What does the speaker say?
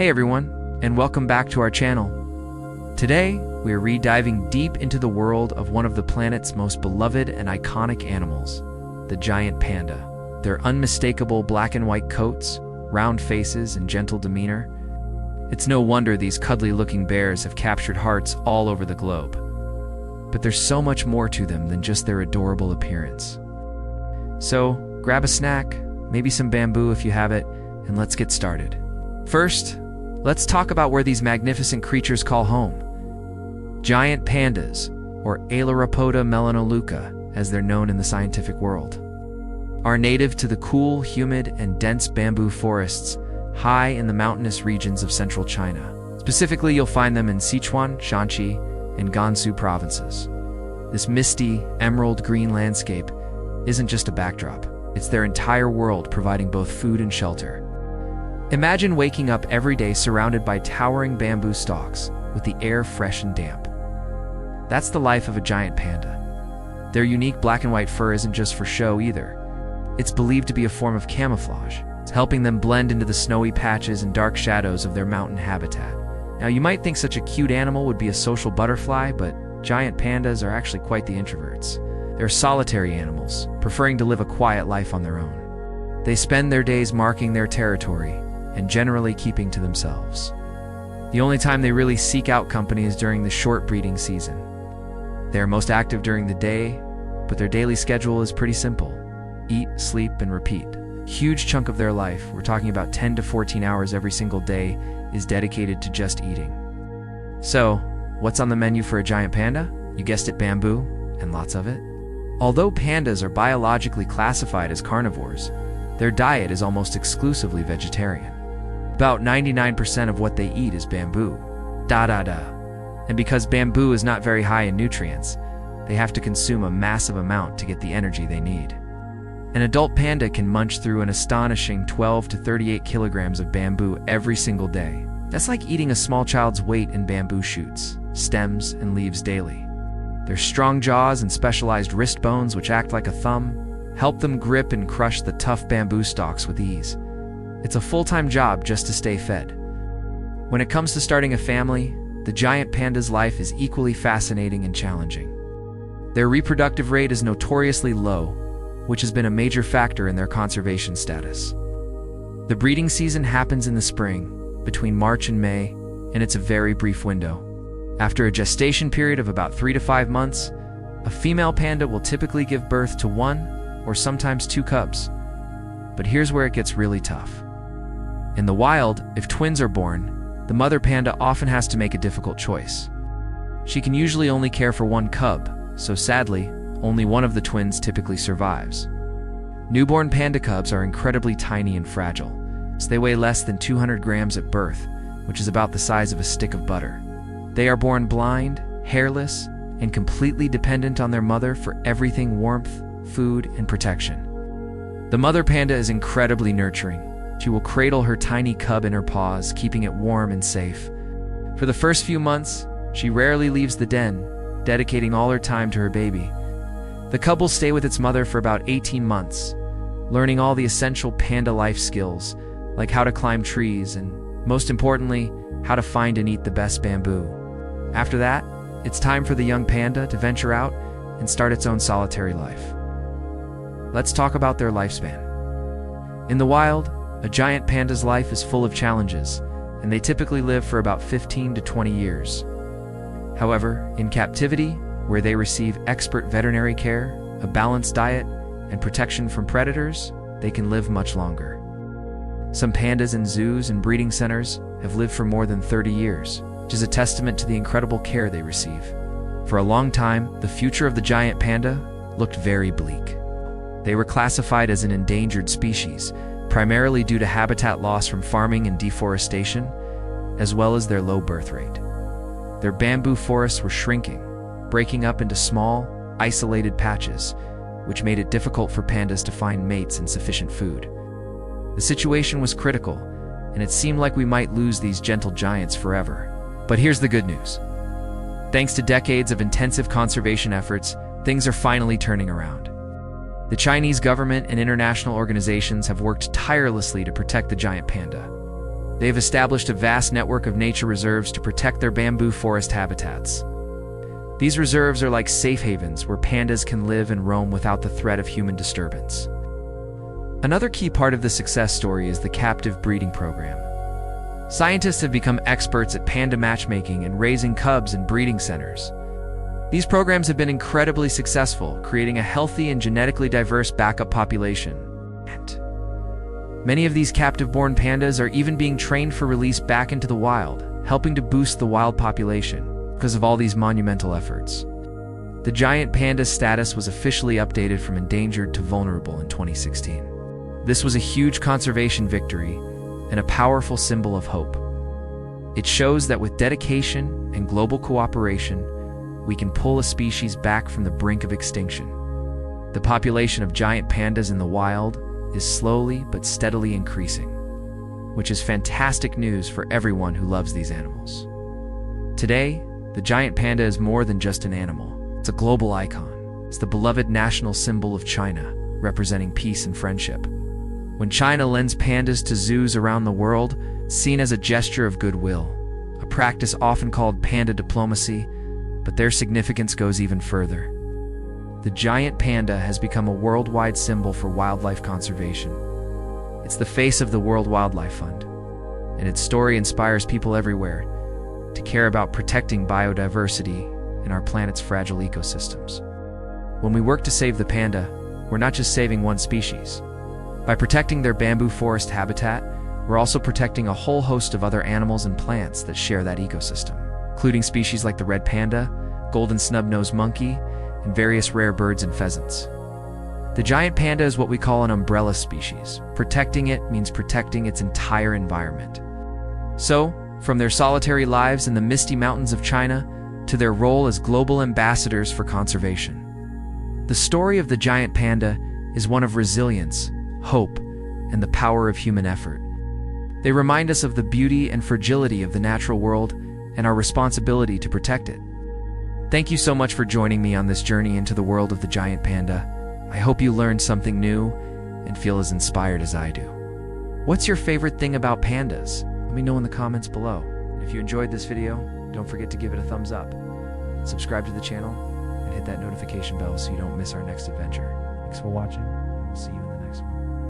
Hey everyone, and welcome back to our channel. Today, we are re-diving deep into the world of one of the planet's most beloved and iconic animals, the giant panda. Their unmistakable black and white coats, round faces, and gentle demeanor. It's no wonder these cuddly-looking bears have captured hearts all over the globe. But there's so much more to them than just their adorable appearance. So, grab a snack, maybe some bamboo if you have it, and let's get started. First, let's talk about where these magnificent creatures call home. Giant pandas, or Ailuropoda melanoleuca, as they're known in the scientific world, are native to the cool, humid, and dense bamboo forests high in the mountainous regions of central China. Specifically, you'll find them in Sichuan, Shanxi, and Gansu provinces. This misty, emerald green landscape isn't just a backdrop. It's their entire world, providing both food and shelter. Imagine waking up every day surrounded by towering bamboo stalks, with the air fresh and damp. That's the life of a giant panda. Their unique black and white fur isn't just for show either. It's believed to be a form of camouflage, helping them blend into the snowy patches and dark shadows of their mountain habitat. Now, you might think such a cute animal would be a social butterfly, but giant pandas are actually quite the introverts. They're solitary animals, preferring to live a quiet life on their own. They spend their days marking their territory and generally keeping to themselves. The only time they really seek out company is during the short breeding season. They are most active during the day, but their daily schedule is pretty simple. Eat, sleep, and repeat. Huge chunk of their life, we're talking about 10 to 14 hours every single day, is dedicated to just eating. So, what's on the menu for a giant panda? You guessed it, bamboo, and lots of it. Although pandas are biologically classified as carnivores, their diet is almost exclusively vegetarian. About 99% of what they eat is bamboo. And because bamboo is not very high in nutrients, they have to consume a massive amount to get the energy they need. An adult panda can munch through an astonishing 12 to 38 kilograms of bamboo every single day. That's like eating a small child's weight in bamboo shoots, stems, and leaves daily. Their strong jaws and specialized wrist bones, which act like a thumb, help them grip and crush the tough bamboo stalks with ease. It's a full-time job just to stay fed. When it comes to starting a family, the giant panda's life is equally fascinating and challenging. Their reproductive rate is notoriously low, which has been a major factor in their conservation status. The breeding season happens in the spring, between March and May, and it's a very brief window. After a gestation period of about 3 to 5 months, a female panda will typically give birth to 1 or sometimes 2 cubs. But here's where it gets really tough. In the wild, if twins are born, the mother panda often has to make a difficult choice. She can usually only care for 1 cub, so sadly, only one of the twins typically survives. Newborn panda cubs are incredibly tiny and fragile, so they weigh less than 200 grams at birth, which is about the size of a stick of butter. They are born blind, hairless, and completely dependent on their mother for everything: warmth, food, and protection. The mother panda is incredibly nurturing. She will cradle her tiny cub in her paws, keeping it warm and safe. For the first few months, she rarely leaves the den, dedicating all her time to her baby. The cub will stay with its mother for about 18 months, learning all the essential panda life skills, like how to climb trees and, most importantly, how to find and eat the best bamboo. After that, it's time for the young panda to venture out and start its own solitary life. Let's talk about their lifespan. In the wild, a giant panda's life is full of challenges, and they typically live for about 15 to 20 years. However, in captivity, where they receive expert veterinary care, a balanced diet, and protection from predators, they can live much longer. Some pandas in zoos and breeding centers have lived for more than 30 years, which is a testament to the incredible care they receive. For a long time, the future of the giant panda looked very bleak. They were classified as an endangered species, primarily due to habitat loss from farming and deforestation, as well as their low birth rate. Their bamboo forests were shrinking, breaking up into small, isolated patches, which made it difficult for pandas to find mates and sufficient food. The situation was critical, and it seemed like we might lose these gentle giants forever. But here's the good news. Thanks to decades of intensive conservation efforts, things are finally turning around. The Chinese government and international organizations have worked tirelessly to protect the giant panda. They've established a vast network of nature reserves to protect their bamboo forest habitats. These reserves are like safe havens where pandas can live and roam without the threat of human disturbance. Another key part of the success story is the captive breeding program. Scientists have become experts at panda matchmaking and raising cubs in breeding centers. These programs have been incredibly successful, creating a healthy and genetically diverse backup population. Many of these captive-born pandas are even being trained for release back into the wild, helping to boost the wild population because of all these monumental efforts. The giant panda's status was officially updated from endangered to vulnerable in 2016. This was a huge conservation victory and a powerful symbol of hope. It shows that with dedication and global cooperation, we can pull a species back from the brink of extinction. The population of giant pandas in the wild is slowly but steadily increasing, which is fantastic news for everyone who loves these animals. Today, the giant panda is more than just an animal. It's a global icon. It's the beloved national symbol of China, representing peace and friendship. When China lends pandas to zoos around the world, it's seen as a gesture of goodwill, a practice often called panda diplomacy, but their significance goes even further. The giant panda has become a worldwide symbol for wildlife conservation. It's the face of the World Wildlife Fund, and its story inspires people everywhere to care about protecting biodiversity in our planet's fragile ecosystems. When we work to save the panda, we're not just saving one species. By protecting their bamboo forest habitat, we're also protecting a whole host of other animals and plants that share that ecosystem, including species like the red panda, golden snub-nosed monkey, and various rare birds and pheasants. The giant panda is what we call an umbrella species. Protecting it means protecting its entire environment. So, from their solitary lives in the misty mountains of China to their role as global ambassadors for conservation, the story of the giant panda is one of resilience, hope, and the power of human effort. They remind us of the beauty and fragility of the natural world and our responsibility to protect it. Thank you so much for joining me on this journey into the world of the giant panda. I hope you learned something new and feel as inspired as I do. What's your favorite thing about pandas? Let me know in the comments below. And if you enjoyed this video, don't forget to give it a thumbs up. Subscribe to the channel and hit that notification bell so you don't miss our next adventure. Thanks for watching. See you in the